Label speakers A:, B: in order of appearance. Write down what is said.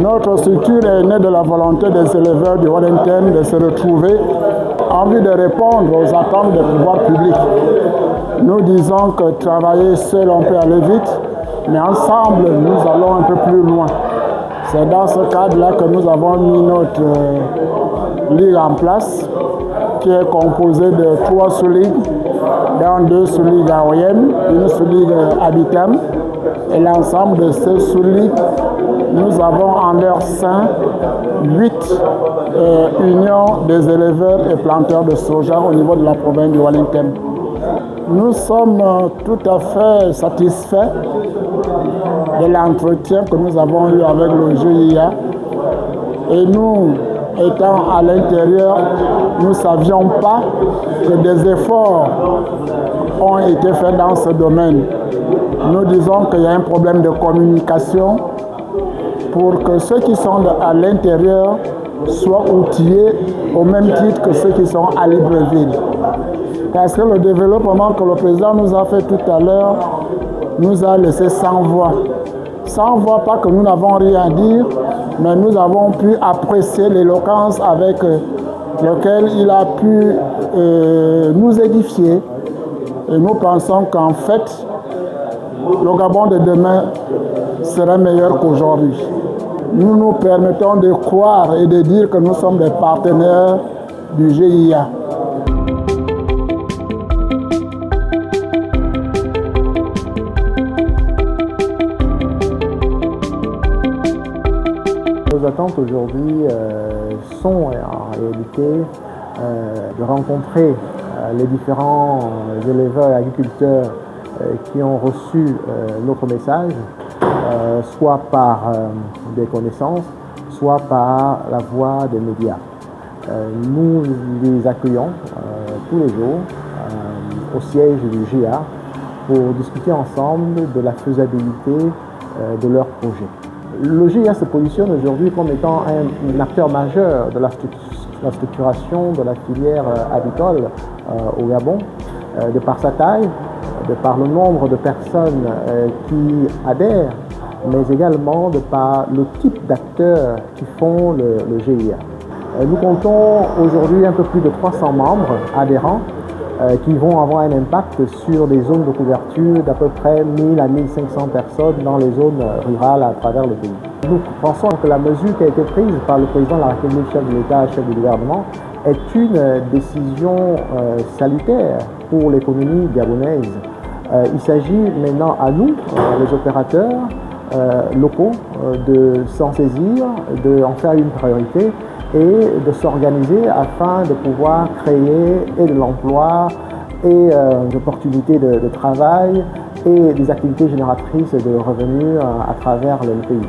A: Notre structure est née de la volonté des éleveurs du Wellington de se retrouver en vue de répondre aux attentes des pouvoirs publics. Nous disons que travailler seul, on peut aller vite, mais ensemble, nous allons un peu plus loin. C'est dans ce cadre-là que nous avons mis notre ligue en place, qui est composée de 3 sous-ligues, dont 2 sous-ligues AOM, une sous-ligue Habitam. Et l'ensemble de ces sous-ligues, nous avons en leur sein 8 unions des éleveurs et planteurs de soja au niveau de la province du Wellington. Nous sommes tout à fait satisfaits de l'entretien que nous avons eu avec le GIA. Et nous, étant à l'intérieur, nous ne savions pas que des efforts ont été faits dans ce domaine. Nous disons qu'il y a un problème de communication pour que ceux qui sont à l'intérieur soient outillés au même titre que ceux qui sont à Libreville. Parce que le développement que le président nous a fait tout à l'heure nous a laissé sans voix. Sans voix, pas que nous n'avons rien à dire, mais nous avons pu apprécier l'éloquence avec laquelle il a pu nous édifier. Et nous pensons qu'en fait, le Gabon de demain sera meilleur qu'aujourd'hui. Nous nous permettons de croire et de dire que nous sommes des partenaires du GIA.
B: Nos attentes aujourd'hui sont en réalité de rencontrer les différents éleveurs et agriculteurs qui ont reçu notre message, soit par des connaissances, soit par la voie des médias. Nous les accueillons tous les jours au siège du GIA pour discuter ensemble de la faisabilité de leurs projets. Le GIA se positionne aujourd'hui comme étant un acteur majeur de la structuration de la filière avicole au Gabon, de par sa taille, de par le nombre de personnes qui adhèrent, mais également de par le type d'acteurs qui font le GIA. Nous comptons aujourd'hui un peu plus de 300 membres adhérents qui vont avoir un impact sur des zones de couverture d'à peu près 1000 à 1500 personnes dans les zones rurales à travers le pays. Nous pensons que la mesure qui a été prise par le président de la République, chef de l'État, chef du gouvernement, est une décision salutaire pour l'économie gabonaise. Il s'agit maintenant à nous, les opérateurs locaux, de s'en saisir, d'en faire une priorité et de s'organiser afin de pouvoir créer et de l'emploi et des opportunités de travail et des activités génératrices de revenus à travers le pays.